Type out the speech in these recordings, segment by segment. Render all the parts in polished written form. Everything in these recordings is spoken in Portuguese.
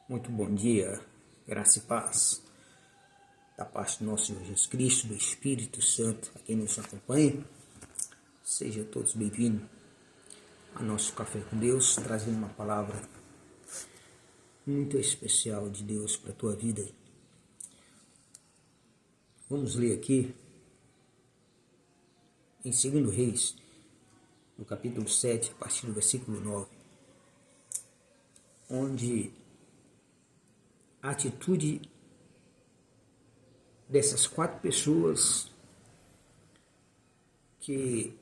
Muito bom dia, graça e paz, da parte do nosso Senhor Jesus Cristo, do Espírito Santo, a quem nos acompanha. Sejam todos bem-vindos ao nosso Café com Deus, trazendo uma palavra muito especial de Deus para a tua vida. Vamos ler aqui em 2 Reis, no capítulo 7, a partir do versículo 9, onde a atitude dessas 4 pessoas que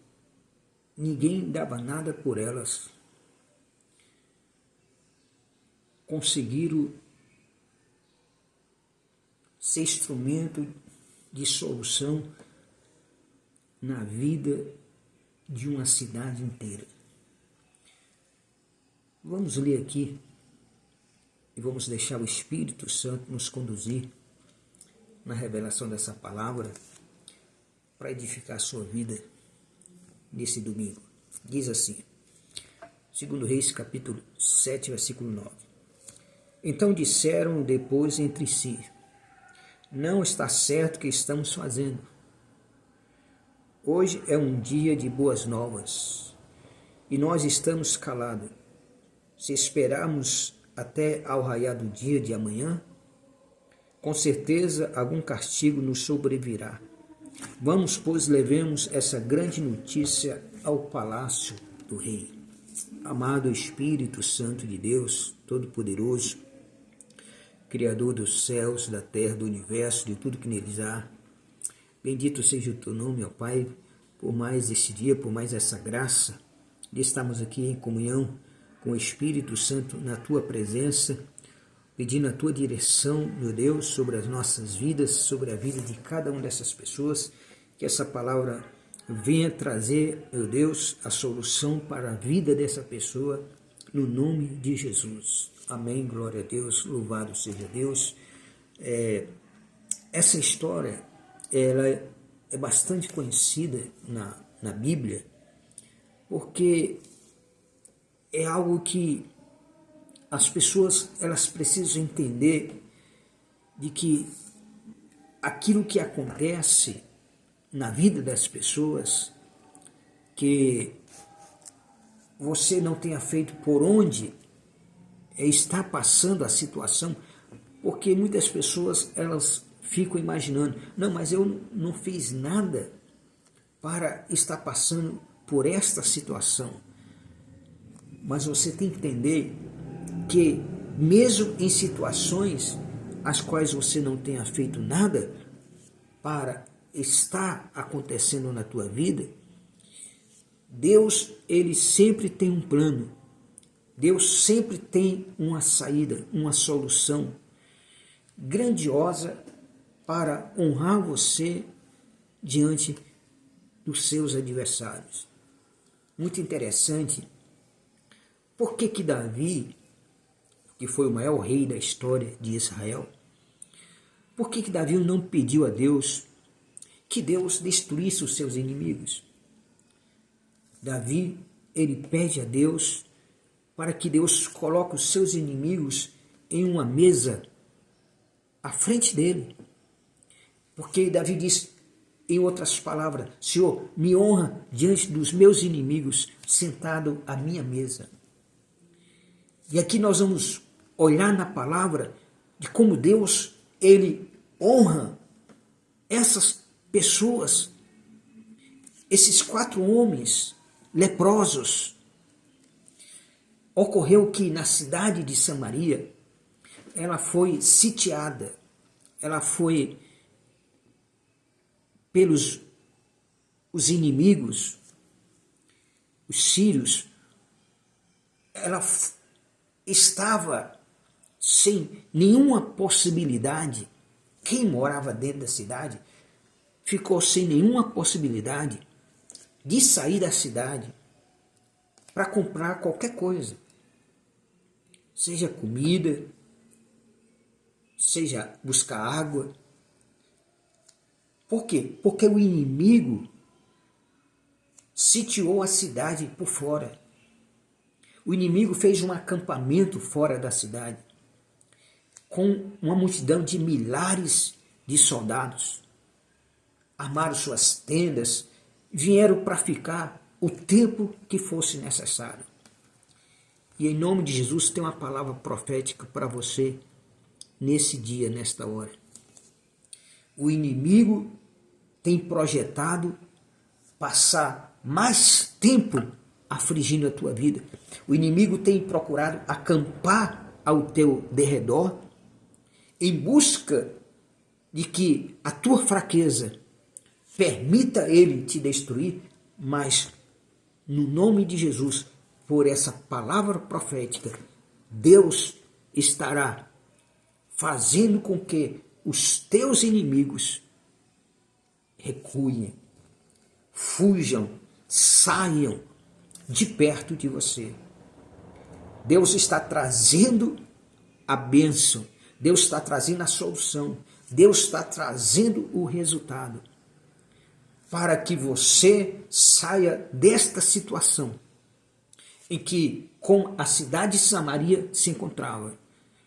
ninguém dava nada por elas, conseguiram ser instrumento de solução na vida de uma cidade inteira. Vamos ler aqui e vamos deixar o Espírito Santo nos conduzir na revelação dessa palavra para edificar a sua vida nesse domingo. Diz assim, 2 Reis, capítulo 7, versículo 9. Então disseram depois entre si: não está certo o que estamos fazendo. Hoje é um dia de boas novas e nós estamos calados. Se esperarmos até ao raiar do dia de amanhã, com certeza algum castigo nos sobrevirá. Vamos, pois, levemos essa grande notícia ao palácio do rei. Amado Espírito Santo de Deus, Todo-Poderoso, Criador dos céus, da terra, do universo, de tudo que neles há, bendito seja o teu nome, ó Pai, por mais esse dia, por mais essa graça de estarmos aqui em comunhão com o Espírito Santo na tua presença, pedindo a tua direção, meu Deus, sobre as nossas vidas, sobre a vida de cada uma dessas pessoas, que essa palavra venha trazer, meu Deus, a solução para a vida dessa pessoa, no nome de Jesus. Amém, glória a Deus, louvado seja Deus. Essa história, ela é bastante conhecida na Bíblia, porque é algo que as pessoas elas precisam entender de que aquilo que acontece na vida das pessoas, que você não tenha feito por onde está passando a situação, porque muitas pessoas elas ficam imaginando, não, mas eu não fiz nada para estar passando por esta situação. Mas você tem que entender que mesmo em situações as quais você não tenha feito nada para estar acontecendo na tua vida, Deus, ele sempre tem um plano. Deus sempre tem uma saída, uma solução grandiosa para honrar você diante dos seus adversários. Muito interessante. Por que Davi, que foi o maior rei da história de Israel, por que Davi não pediu a Deus que Deus destruísse os seus inimigos? Davi, ele pede a Deus para que Deus coloque os seus inimigos em uma mesa à frente dele. Porque Davi diz, em outras palavras, Senhor, me honra diante dos meus inimigos, sentado à minha mesa. E aqui nós vamos olhar na palavra de como Deus, ele honra essas pessoas, esses 4 homens leprosos. Ocorreu que na cidade de Samaria, ela foi sitiada, ela foi pelos os inimigos, os sírios, ela estava sem nenhuma possibilidade. Quem morava dentro da cidade ficou sem nenhuma possibilidade de sair da cidade para comprar qualquer coisa, seja comida, seja buscar água. Por quê? Porque o inimigo sitiou a cidade por fora. O inimigo fez um acampamento fora da cidade. com uma multidão de milhares de soldados. Armaram suas tendas, vieram para ficar o tempo que fosse necessário. E em nome de Jesus tem uma palavra profética para você nesse dia, nesta hora. O inimigo tem projetado passar mais tempo afligindo a tua vida. O inimigo tem procurado acampar ao teu derredor em busca de que a tua fraqueza permita ele te destruir, mas no nome de Jesus, por essa palavra profética, Deus estará fazendo com que os teus inimigos recuem, fujam, saiam de perto de você. Deus está trazendo a bênção, Deus está trazendo a solução, Deus está trazendo o resultado para que você saia desta situação em que, com a cidade de Samaria se encontrava,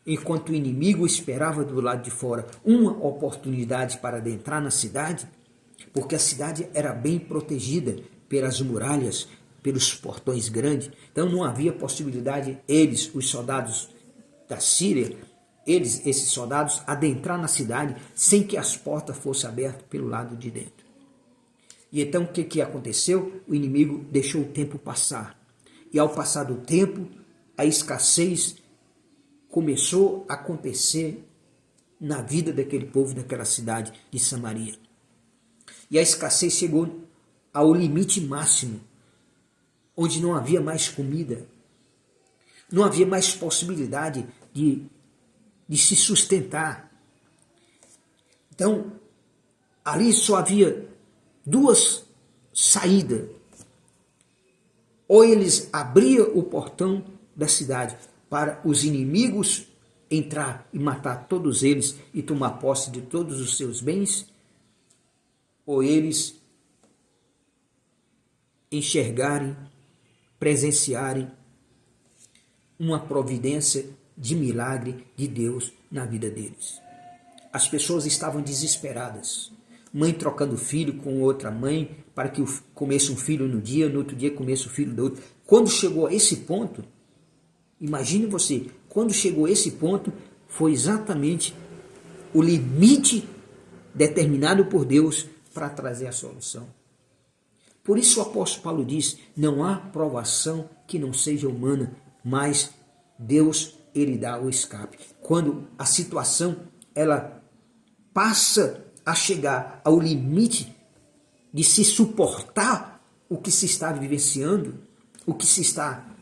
enquanto o inimigo esperava do lado de fora uma oportunidade para adentrar na cidade, porque a cidade era bem protegida pelas muralhas, pelos portões grandes, então não havia possibilidade eles, os soldados da Síria, esses soldados, adentrar na cidade sem que as portas fossem abertas pelo lado de dentro. E então o que aconteceu? O inimigo deixou o tempo passar. E ao passar do tempo, a escassez começou a acontecer na vida daquele povo, daquela cidade de Samaria. E a escassez chegou ao limite máximo, onde não havia mais comida, não havia mais possibilidade de se sustentar. Então, ali só havia duas saídas. Ou eles abriam o portão da cidade para os inimigos entrar e matar todos eles e tomar posse de todos os seus bens, ou eles enxergarem, presenciarem uma providência de milagre de Deus na vida deles. As pessoas estavam desesperadas. Mãe trocando filho com outra mãe para que comesse um filho no dia, no outro dia comesse o filho do outro. Quando chegou a esse ponto, imagine você, quando chegou a esse ponto, foi exatamente o limite determinado por Deus para trazer a solução. Por isso o apóstolo Paulo diz, não há provação que não seja humana, mas Deus, ele dá o escape. Quando a situação, ela passa a chegar ao limite de se suportar o que se está vivenciando, o que se está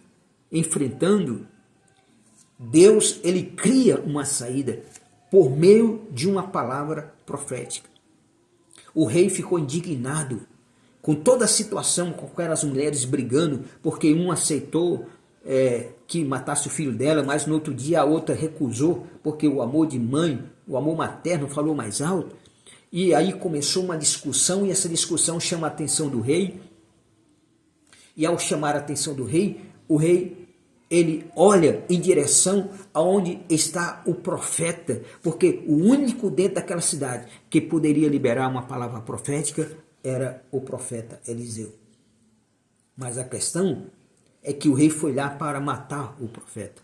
enfrentando, Deus, ele cria uma saída por meio de uma palavra profética. O rei ficou indignado com toda a situação, com aquelas mulheres brigando, porque um aceitou que matasse o filho dela, mas no outro dia a outra recusou, porque o amor de mãe, o amor materno falou mais alto. E aí começou uma discussão, e essa discussão chama a atenção do rei. E ao chamar a atenção do rei, o rei, ele olha em direção aonde está o profeta, porque o único dentro daquela cidade que poderia liberar uma palavra profética era o profeta Eliseu. Mas a questão é que o rei foi lá para matar o profeta.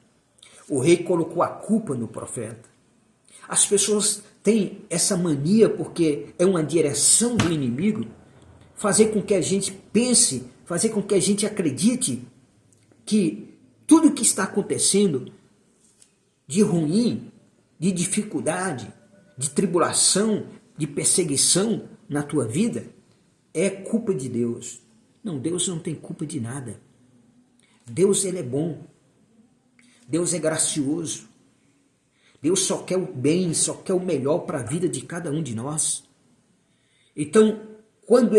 O rei colocou a culpa no profeta. As pessoas têm essa mania, porque é uma direção do inimigo, fazer com que a gente pense, fazer com que a gente acredite que tudo o que está acontecendo de ruim, de dificuldade, de tribulação, de perseguição na tua vida, é culpa de Deus. Não, Deus não tem culpa de nada. Deus, ele é bom. Deus é gracioso. Deus só quer o bem, só quer o melhor para a vida de cada um de nós. Então, quando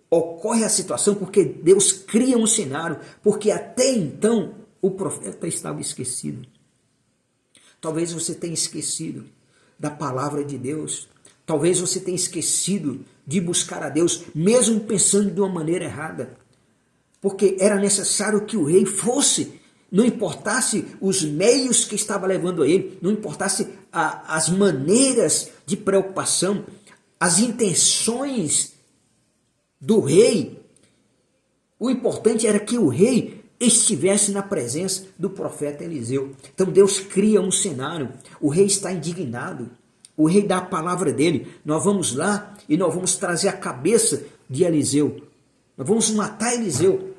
ocorre a situação, porque Deus cria um cenário, porque até então o profeta estava esquecido. Talvez você tenha esquecido da palavra de Deus. Talvez você tenha esquecido de buscar a Deus, mesmo pensando de uma maneira errada. Porque era necessário que o rei fosse, não importasse os meios que estava levando a ele, não importasse as maneiras de preocupação, as intenções do rei. O importante era que o rei estivesse na presença do profeta Eliseu. Então Deus cria um cenário, o rei está indignado, o rei dá a palavra dele, nós vamos lá e nós vamos trazer a cabeça de Eliseu, nós vamos matar Eliseu,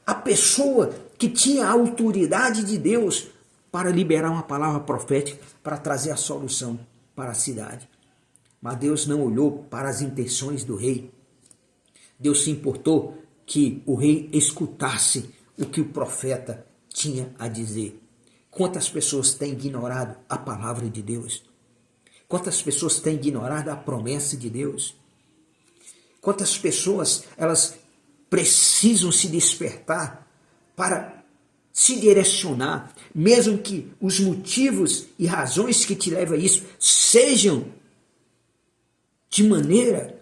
a pessoa que tinha a autoridade de Deus para liberar uma palavra profética, para trazer a solução para a cidade. Mas Deus não olhou para as intenções do rei. Deus se importou que o rei escutasse o que o profeta tinha a dizer. Quantas pessoas têm ignorado a palavra de Deus? Quantas pessoas têm ignorado a promessa de Deus? Quantas pessoas elas precisam se despertar para se direcionar, mesmo que os motivos e razões que te levam a isso sejam de maneira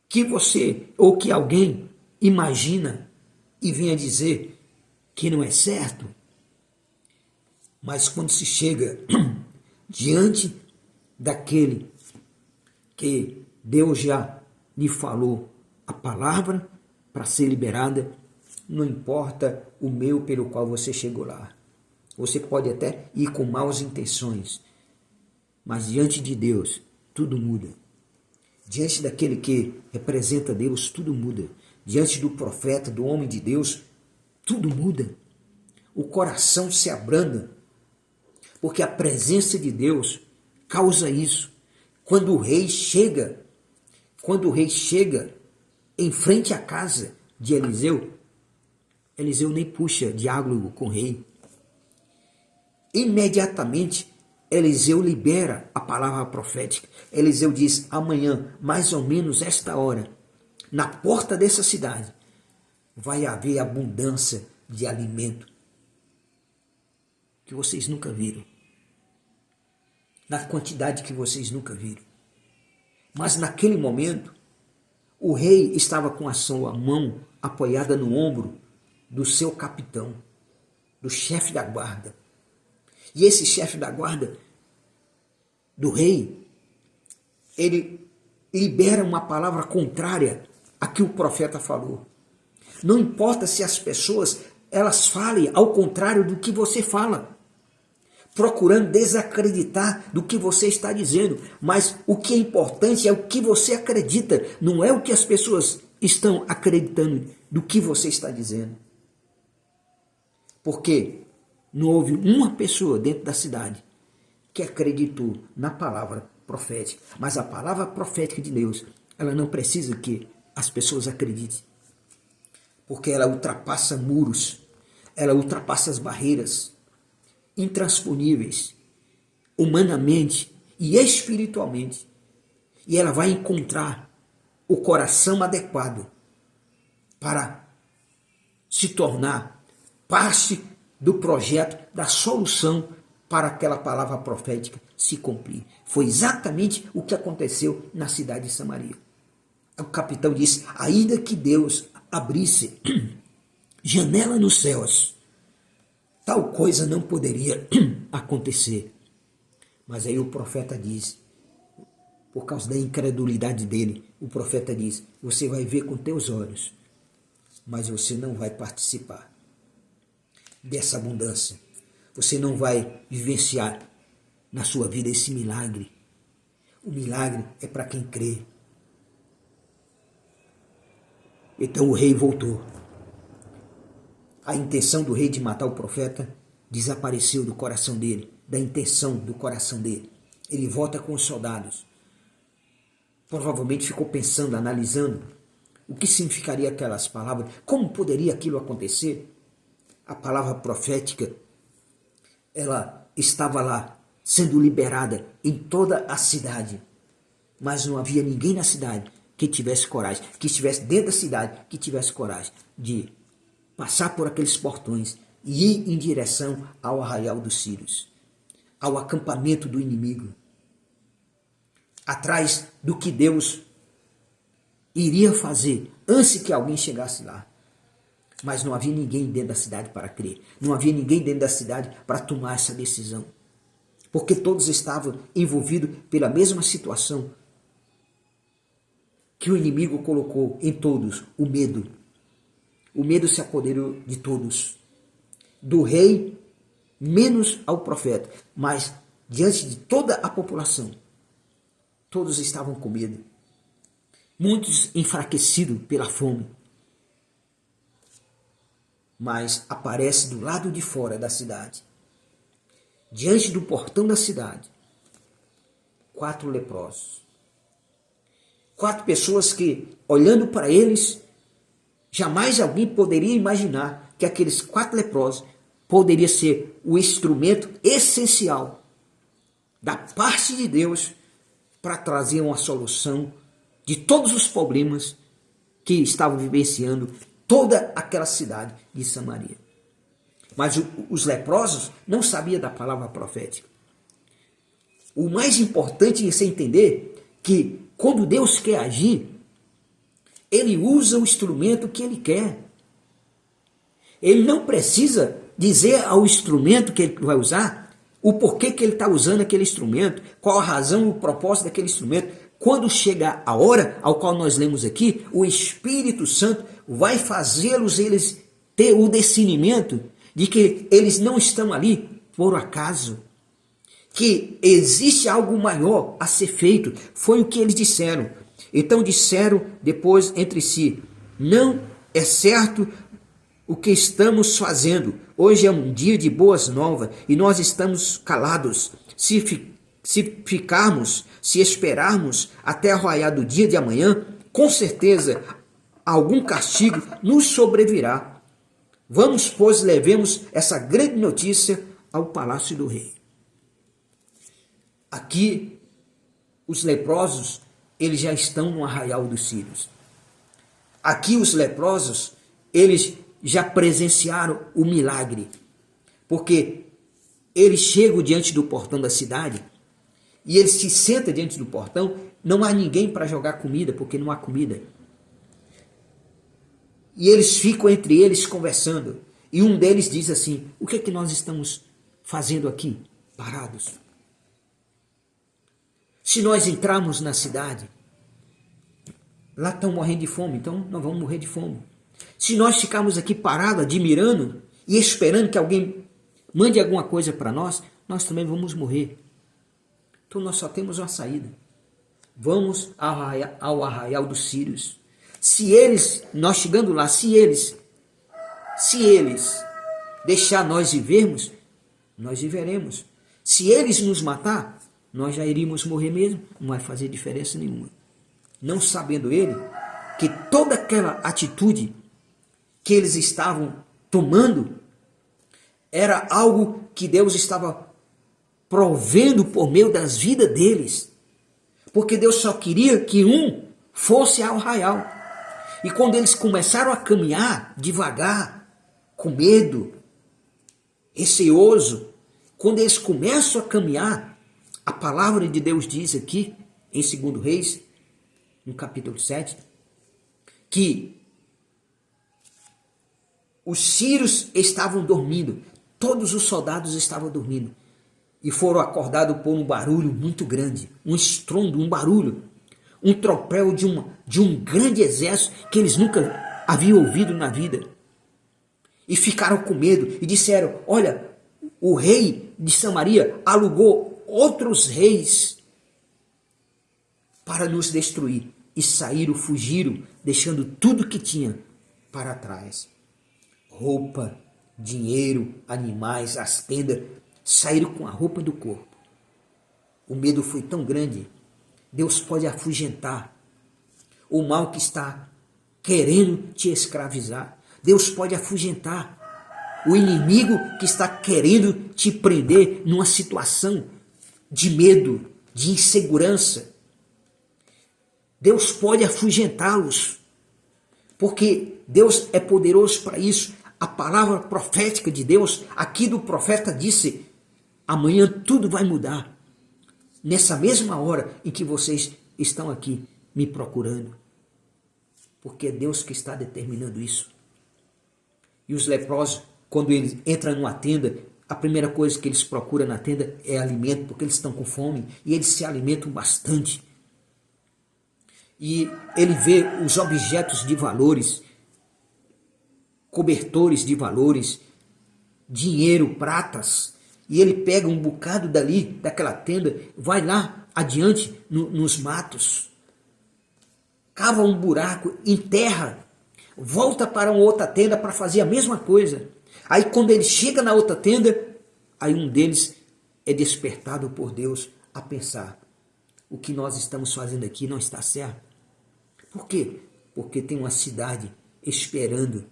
que você ou que alguém imagina e venha dizer que não é certo. Mas quando se chega diante daquele que Deus já lhe falou a palavra para ser liberada, não importa o meio pelo qual você chegou lá. Você pode até ir com maus intenções, mas diante de Deus tudo muda. Diante daquele que representa Deus, tudo muda. Diante do profeta, do homem de Deus, tudo muda. O coração se abranda, porque a presença de Deus causa isso. Quando o rei chega em frente à casa de Eliseu, Eliseu nem puxa diálogo com o rei. Imediatamente, Eliseu libera a palavra profética. Eliseu diz: amanhã, mais ou menos esta hora, na porta dessa cidade, vai haver abundância de alimento que vocês nunca viram, na quantidade que vocês nunca viram. Mas naquele momento, o rei estava com a sua mão apoiada no ombro do seu capitão, do chefe da guarda. E esse chefe da guarda do rei, ele libera uma palavra contrária a que o profeta falou. Não importa se as pessoas elas falem ao contrário do que você fala, procurando desacreditar do que você está dizendo, mas o que é importante é o que você acredita, não é o que as pessoas estão acreditando do que você está dizendo. Porque não houve uma pessoa dentro da cidade que acreditou na palavra profética, mas a palavra profética de Deus, ela não precisa que as pessoas acreditem, porque ela ultrapassa muros, ela ultrapassa as barreiras intransponíveis, humanamente e espiritualmente, e ela vai encontrar o coração adequado para se tornar parte do projeto, da solução para aquela palavra profética se cumprir. Foi exatamente o que aconteceu na cidade de Samaria. O capitão disse: ainda que Deus abrisse janela nos céus, tal coisa não poderia acontecer. Mas aí o profeta diz, por causa da incredulidade dele, o profeta diz: você vai ver com teus olhos, mas você não vai participar dessa abundância. Você não vai vivenciar na sua vida esse milagre. O milagre é para quem crê. Então o rei voltou. A intenção do rei de matar o profeta desapareceu do coração dele, da intenção do coração dele. Ele volta com os soldados. Provavelmente ficou pensando, analisando o que significaria aquelas palavras, como poderia aquilo acontecer. A palavra profética, ela estava lá, sendo liberada em toda a cidade. Mas não havia ninguém na cidade que tivesse coragem, que estivesse dentro da cidade, que tivesse coragem de passar por aqueles portões e ir em direção ao arraial dos sírios, ao acampamento do inimigo, atrás do que Deus iria fazer antes que alguém chegasse lá. Mas não havia ninguém dentro da cidade para crer. Não havia ninguém dentro da cidade para tomar essa decisão. Porque todos estavam envolvidos pela mesma situação que o inimigo colocou em todos, o medo. O medo se apoderou de todos. Do rei, menos ao profeta. Mas diante de toda a população, todos estavam com medo. Muitos enfraquecidos pela fome. Mas aparece do lado de fora da cidade, diante do portão da cidade, 4 leprosos. 4 pessoas que, olhando para eles, jamais alguém poderia imaginar que aqueles 4 leprosos poderia ser o instrumento essencial da parte de Deus para trazer uma solução de todos os problemas que estavam vivenciando toda aquela cidade de Samaria. Mas os leprosos não sabiam da palavra profética. O mais importante é você entender que quando Deus quer agir, Ele usa o instrumento que Ele quer. Ele não precisa dizer ao instrumento que Ele vai usar o porquê que Ele está usando aquele instrumento, qual a razão, o propósito daquele instrumento. Quando chegar a hora ao qual nós lemos aqui, o Espírito Santo vai fazê-los eles ter o discernimento de que eles não estão ali por acaso, que existe algo maior a ser feito. Foi o que eles disseram. Então disseram depois entre si: não é certo o que estamos fazendo. Hoje é um dia de boas novas e nós estamos calados. Se esperarmos até o raiar do dia de amanhã, com certeza algum castigo nos sobrevirá. Vamos, pois, levemos essa grande notícia ao palácio do rei. Aqui, os leprosos, eles já estão no arraial dos sírios. Aqui, os leprosos, eles já presenciaram o milagre, porque eles chegam diante do portão da cidade e eles se sentam diante do portão. Não há ninguém para jogar comida, porque não há comida. E eles ficam entre eles conversando. E um deles diz assim: o que é que nós estamos fazendo aqui, parados? Se nós entrarmos na cidade, lá estão morrendo de fome, então nós vamos morrer de fome. Se nós ficarmos aqui parados, admirando e esperando que alguém mande alguma coisa para nós, nós também vamos morrer. Então nós só temos uma saída. Vamos ao arraial dos sírios. Se eles, nós chegando lá, se eles deixar nós vivermos, nós viveremos. Se eles nos matar, nós já iríamos morrer mesmo, não vai fazer diferença nenhuma. Não sabendo ele que toda aquela atitude que eles estavam tomando era algo que Deus estava provendo por meio das vidas deles. Porque Deus só queria que um fosse ao arraial. E quando eles começaram a caminhar devagar, com medo, receoso, quando eles começam a caminhar, a palavra de Deus diz aqui, em 2 Reis, no capítulo 7, que os sírios estavam dormindo, todos os soldados estavam dormindo, e foram acordados por um barulho muito grande, um estrondo, um barulho, um tropel de um grande exército que eles nunca haviam ouvido na vida. E ficaram com medo e disseram: olha, o rei de Samaria alugou outros reis para nos destruir. E saíram, fugiram, deixando tudo que tinha para trás. Roupa, dinheiro, animais, as tendas, saíram com a roupa do corpo. O medo foi tão grande. Deus pode afugentar o mal que está querendo te escravizar. Deus pode afugentar o inimigo que está querendo te prender numa situação de medo, de insegurança. Deus pode afugentá-los, porque Deus é poderoso para isso. A palavra profética de Deus, aqui do profeta, disse: amanhã tudo vai mudar. Nessa mesma hora em que vocês estão aqui me procurando. Porque é Deus que está determinando isso. E os leprosos, quando eles entram numa tenda, a primeira coisa que eles procuram na tenda é alimento, porque eles estão com fome e eles se alimentam bastante. E ele vê os objetos de valores, cobertores de valores, dinheiro, pratas, e ele pega um bocado dali, daquela tenda, vai lá adiante nos matos, cava um buraco, enterra, volta para uma outra tenda para fazer a mesma coisa. Aí quando ele chega na outra tenda, aí um deles é despertado por Deus a pensar: o que nós estamos fazendo aqui não está certo. Por quê? Porque tem uma cidade esperando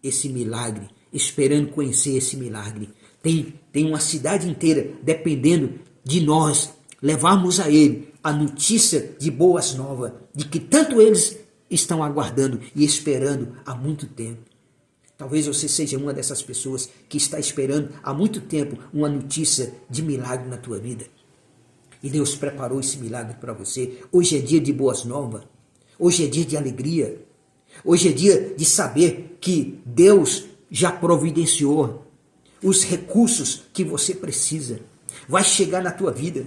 esse milagre, esperando conhecer esse milagre. Tem uma cidade inteira dependendo de nós levarmos a ele a notícia de boas novas, de que tanto eles estão aguardando e esperando há muito tempo. Talvez você seja uma dessas pessoas que está esperando há muito tempo uma notícia de milagre na tua vida. E Deus preparou esse milagre para você. Hoje é dia de boas novas. Hoje é dia de alegria. Hoje é dia de saber que Deus já providenciou os recursos que você precisa. Vai chegar na tua vida.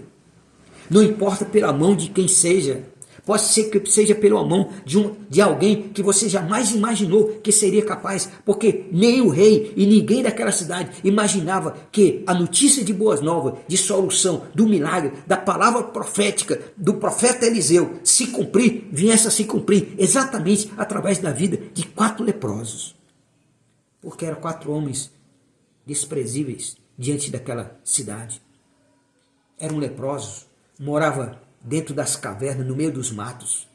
Não importa pela mão de quem seja. Pode ser que seja pela mão de alguém que você jamais imaginou que seria capaz, porque nem o rei e ninguém daquela cidade imaginava que a notícia de boas novas, de solução, do milagre, da palavra profética do profeta Eliseu viesse a se cumprir exatamente através da vida de 4 leprosos. Porque eram 4 homens desprezíveis diante daquela cidade. Eram leprosos, moravam dentro das cavernas, no meio dos matos.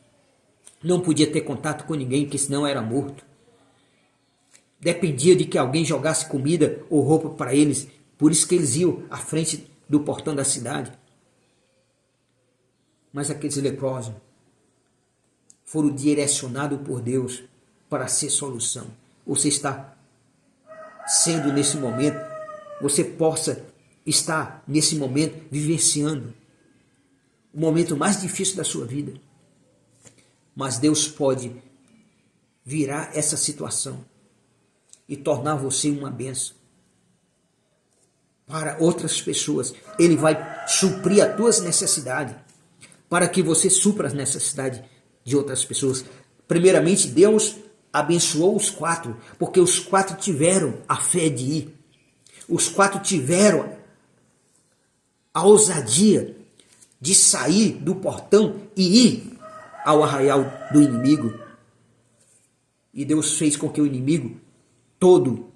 Não podia ter contato com ninguém, que senão era morto. Dependia de que alguém jogasse comida ou roupa para eles, por isso que eles iam à frente do portão da cidade. Mas aqueles leprosos foram direcionados por Deus para ser solução. Você está sendo nesse momento, você possa estar nesse momento vivenciando o momento mais difícil da sua vida. Mas Deus pode virar essa situação e tornar você uma bênção para outras pessoas. Ele vai suprir as tuas necessidades para que você supra as necessidades de outras pessoas. Primeiramente, Deus abençoou os 4, porque os 4 tiveram a fé de ir. Os 4 tiveram a ousadia de sair do portão e ir ao arraial do inimigo. E Deus fez com que o inimigo todo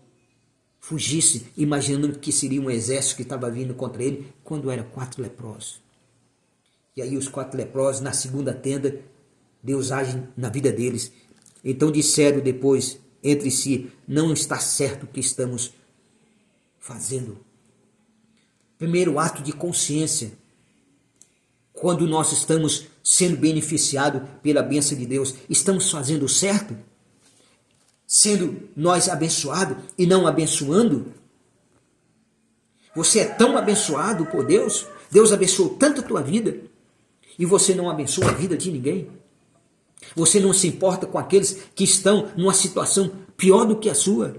fugisse, imaginando que seria um exército que estava vindo contra ele, quando eram 4 leprosos. E aí os 4 leprosos, na segunda tenda, Deus age na vida deles. Então disseram depois entre si: não está certo o que estamos fazendo. Primeiro ato de consciência. Quando nós estamos sendo beneficiados pela bênção de Deus, estamos fazendo certo? Sendo nós abençoados e não abençoando? Você é tão abençoado por Deus, Deus abençoou tanto a tua vida, e você não abençoa a vida de ninguém? Você não se importa com aqueles que estão numa situação pior do que a sua?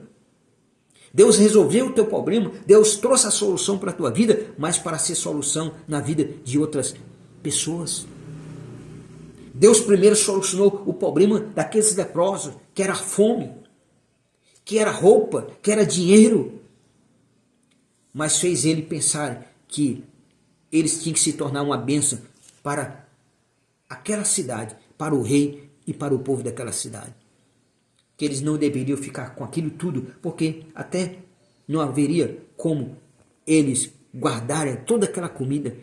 Deus resolveu o teu problema, Deus trouxe a solução para a tua vida, mas para ser solução na vida de outras pessoas. Deus primeiro solucionou o problema daqueles leprosos, que era fome, que era roupa, que era dinheiro, mas fez ele pensar que eles tinham que se tornar uma bênção para aquela cidade, para o rei e para o povo daquela cidade. Que eles não deveriam ficar com aquilo tudo, porque até não haveria como eles guardarem toda aquela comida,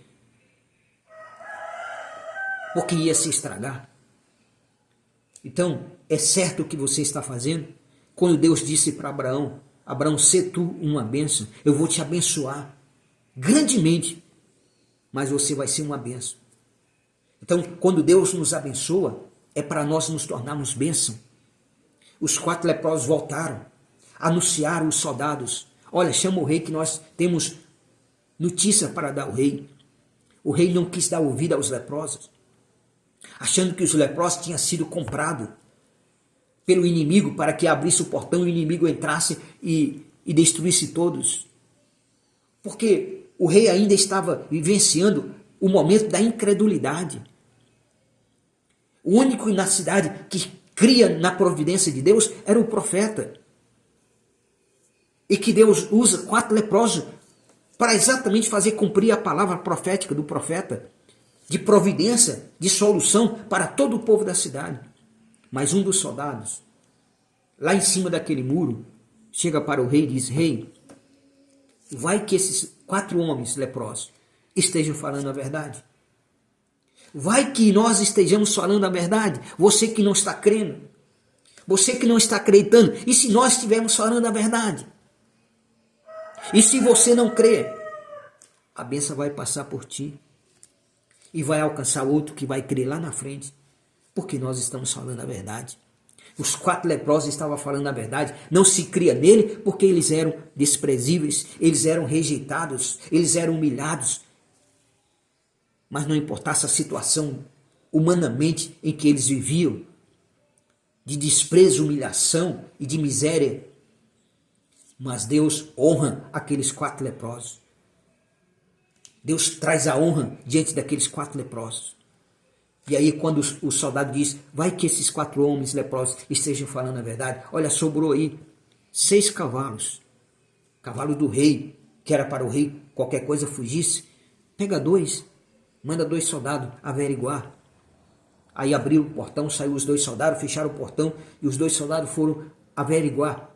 porque ia se estragar. Então, é certo o que você está fazendo? Quando Deus disse para Abraão: Abraão, sê tu uma bênção, eu vou te abençoar grandemente, mas você vai ser uma bênção. Então, quando Deus nos abençoa, é para nós nos tornarmos bênção. Os 4 leprosos voltaram, anunciaram os soldados: olha, chama o rei que nós temos notícia para dar ao rei. O rei não quis dar ouvido aos leprosos, achando que os leprosos tinham sido comprados. pelo inimigo para que abrisse o portão e o inimigo entrasse e destruísse todos. Porque o rei ainda estava vivenciando o momento da incredulidade. O único na cidade que cria na providência de Deus era o profeta. E que Deus usa 4 leprosos para exatamente fazer cumprir a palavra profética do profeta, de providência, de solução para todo o povo da cidade. Mas um dos soldados, lá em cima daquele muro, chega para o rei e diz: rei, vai que esses 4 homens leprosos estejam falando a verdade. Vai que nós estejamos falando a verdade. Você que não está crendo. Você que não está acreditando. E se nós estivermos falando a verdade? E se você não crê, a bênção vai passar por ti. E vai alcançar outro que vai crer lá na frente. Porque nós estamos falando a verdade. Os 4 leprosos estavam falando a verdade. Não se cria nele porque eles eram desprezíveis. Eles eram rejeitados. Eles eram humilhados. Mas não importasse a situação humanamente em que eles viviam, de desprezo, humilhação e de miséria, mas Deus honra aqueles 4 leprosos. Deus traz a honra diante daqueles 4 leprosos. E aí quando o soldado diz: vai que esses 4 homens leprosos estejam falando a verdade. Olha, sobrou aí 6 cavalos. Cavalo do rei, que era para o rei qualquer coisa fugisse. Pega 2. Manda 2 soldados averiguar. Aí abriu o portão, saiu os 2 soldados, fecharam o portão e os 2 soldados foram averiguar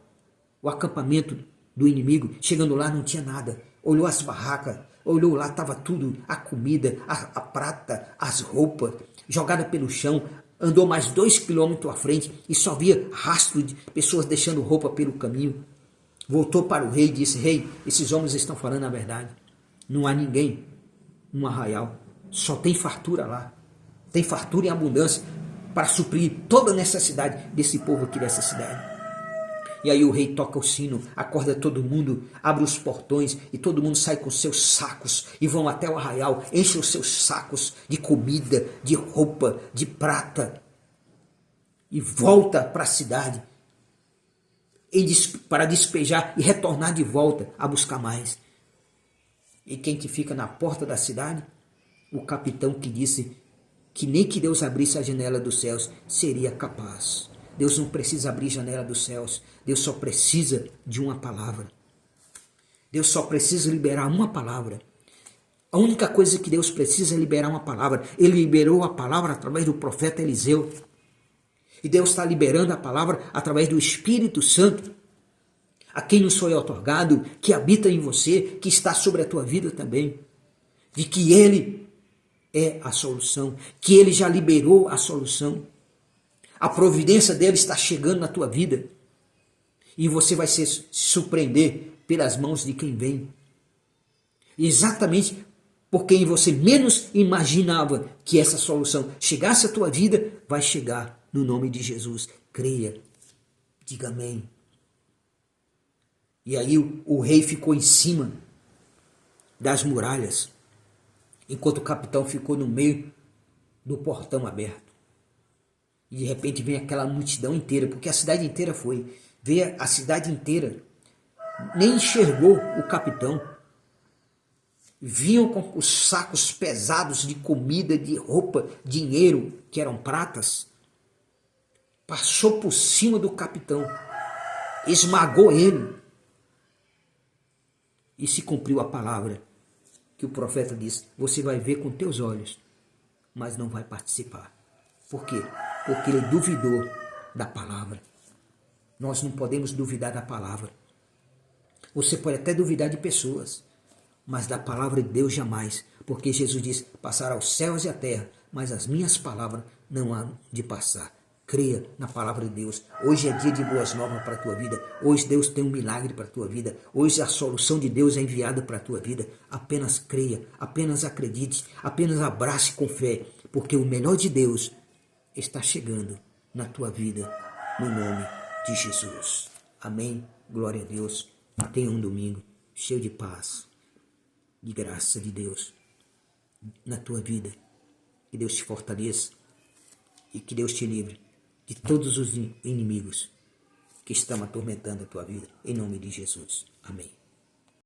o acampamento do inimigo. Chegando lá não tinha nada. Olhou as barracas, olhou lá, estava tudo, a comida, a prata, as roupas, jogada pelo chão. Andou mais 2 quilômetros à frente e só via rastro de pessoas deixando roupa pelo caminho. Voltou para o rei e disse: rei, esses homens estão falando a verdade. Não há ninguém no arraial. Só tem fartura lá. Tem fartura em abundância para suprir toda a necessidade desse povo aqui dessa cidade. E aí o rei toca o sino, acorda todo mundo, abre os portões e todo mundo sai com seus sacos e vão até o arraial, enchem os seus sacos de comida, de roupa, de prata e volta para a cidade para despejar e retornar de volta a buscar mais. E quem que fica na porta da cidade? O capitão que disse que nem que Deus abrisse a janela dos céus seria capaz. Deus não precisa abrir a janela dos céus. Deus só precisa de uma palavra. Deus só precisa liberar uma palavra. A única coisa que Deus precisa é liberar uma palavra. Ele liberou a palavra através do profeta Eliseu. E Deus está liberando a palavra através do Espírito Santo, a quem nos foi otorgado, que habita em você, que está sobre a tua vida também. De que Ele é a solução, que Ele já liberou a solução. A providência dele está chegando na tua vida. E você vai se surpreender pelas mãos de quem vem. Exatamente por quem você menos imaginava que essa solução chegasse à tua vida, vai chegar no nome de Jesus. Creia. Diga amém. E aí o rei ficou em cima das muralhas, enquanto o capitão ficou no meio do portão aberto. E de repente vem aquela multidão inteira, porque a cidade inteira foi. Veio a cidade inteira. Nem enxergou o capitão. Vinham com os sacos pesados de comida, de roupa, dinheiro, que eram pratas. Passou por cima do capitão. Esmagou ele. E se cumpriu a palavra que o profeta disse: você vai ver com teus olhos, mas não vai participar. Por quê? Porque ele duvidou da palavra. Nós não podemos duvidar da palavra. Você pode até duvidar de pessoas, mas da palavra de Deus jamais. Porque Jesus disse: passará os céus e a terra, mas as minhas palavras não há de passar. Creia na palavra de Deus. Hoje é dia de boas novas para a tua vida. Hoje Deus tem um milagre para a tua vida. Hoje a solução de Deus é enviada para a tua vida. Apenas creia, apenas acredite, apenas abrace com fé, porque o melhor de Deus está chegando na tua vida, no nome de Jesus. Amém. Glória a Deus. Tenha um domingo cheio de paz, de graça de Deus na tua vida. Que Deus te fortaleça e que Deus te livre de todos os inimigos que estão atormentando a tua vida. Em nome de Jesus. Amém.